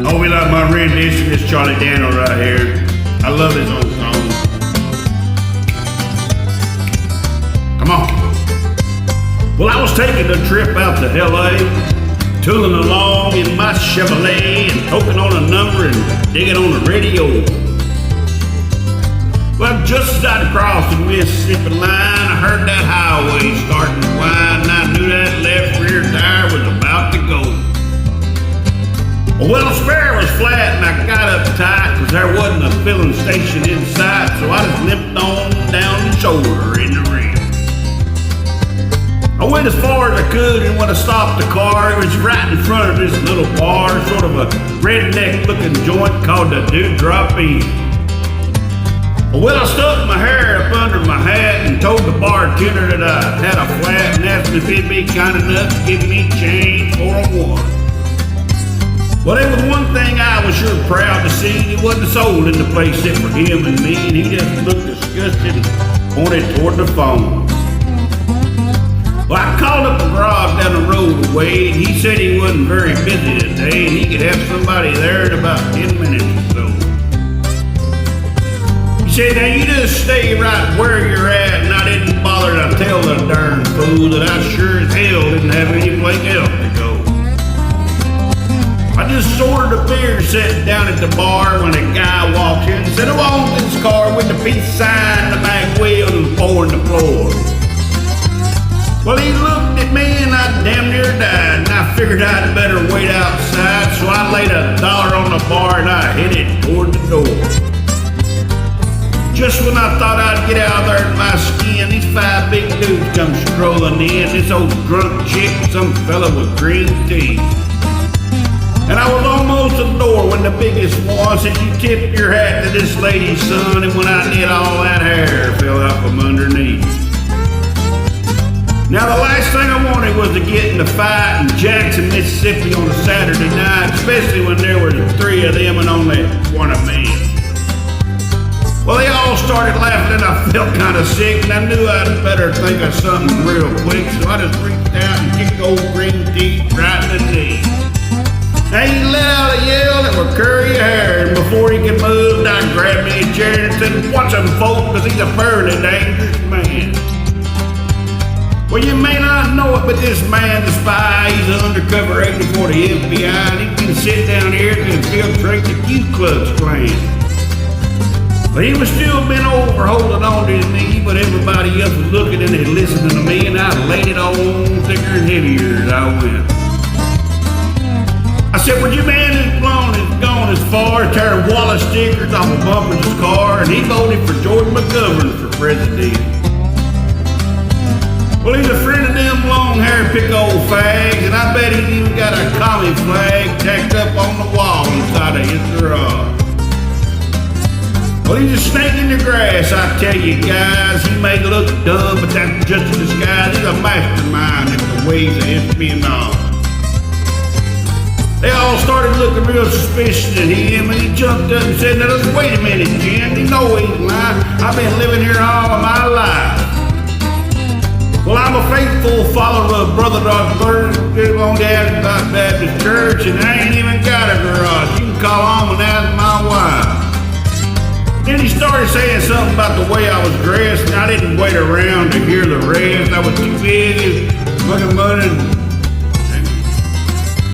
Hope you like my rendition. This Charlie Daniel right here. I love his old song. Come on. Well, I was taking a trip out to LA, tooling along in my Chevrolet and poking on a number and digging on the radio. Well, just as I'd crossed the Mississippi line, I heard that highway starting to wind, and I knew that left rear tire was about to go. Well, the spare was flat, and I got uptight because there wasn't a filling station in sight, so I just limped on down the shoulder in the rim. I went as far as I could, and when I stopped the car, it was right in front of this little bar, sort of a redneck-looking joint called the Dewdrop Inn. Well, I stuck my hair up under my hat and told the bartender that I had a flat and asked if he'd be kind enough to give me change for a one. Well, there was one thing I was sure proud to see. It wasn't a soul in the place except for him and me, and he just looked disgusted and pointed toward the phone. Well, I called up the garage down the road away, and he said he wasn't very busy today, and he could have somebody there in about 10 minutes or so. He said, now you just stay right where you're at, and I didn't bother to tell the darn fool that I sure as hell didn't have any place else to go. I just ordered a beer sitting down at the bar when a guy walks in and said, I want this car with the peace sign, the back wheel, and four in the floor. Well, he looked at me and I damn near died, and I figured I'd better wait outside, so I laid $1 on the bar and I headed toward the door. Just when I thought I'd get out there in my skin, these 5 big dudes come strolling in, this old drunk chick and some fella with green teeth. And I was almost at the door when the biggest one said, you tip your hat to this lady's son, and when I did, all that hair fell out from underneath. Now, the last thing I wanted was to get in a fight in Jackson, Mississippi on a Saturday night, especially when there were 3 of them and only 1 of me. Well, they all started laughing and I felt kind of sick, and I knew I'd better think of something real quick, so I just reached out and kicked old green teeth right in the knee. Now, he let out a yell that would curl your hair, and before he could move, I grabbed me a chair and said, watch him, folks, because he's a fairly dangerous man. Well, you may not know it, but this man, the spy, he's an undercover agent for the FBI, and he can sit down here and infiltrate the Ku Klux Klan. But he was still bent over, holding on to his knee, but everybody else was looking and they listening to me, and I laid it on thicker and heavier as I went. I said, well, your man is gone as far as tearing Wallace stickers off the bumpers of his car, and he voted for George McGovern for president. Well, he's a friend of them long-haired pick old fags, and I bet he's even got a commie flag tacked up on the wall inside of his garage. Well, he's a snake in the grass, I tell you guys. He may look dumb, but that's just a disguise. He's a mastermind in the ways of espionage. They all started looking real suspicious at him, and he jumped up and said, now, wait a minute, Jim. You know he's lying. I've been living here all of my life. Well, I'm a faithful follower of Brother Dogberg, on the Adventist Baptist Church, and I ain't even got a garage. You can call home and ask my wife. Then he started saying something about the way I was dressed, and I didn't wait around to hear the rest. I was too busy making money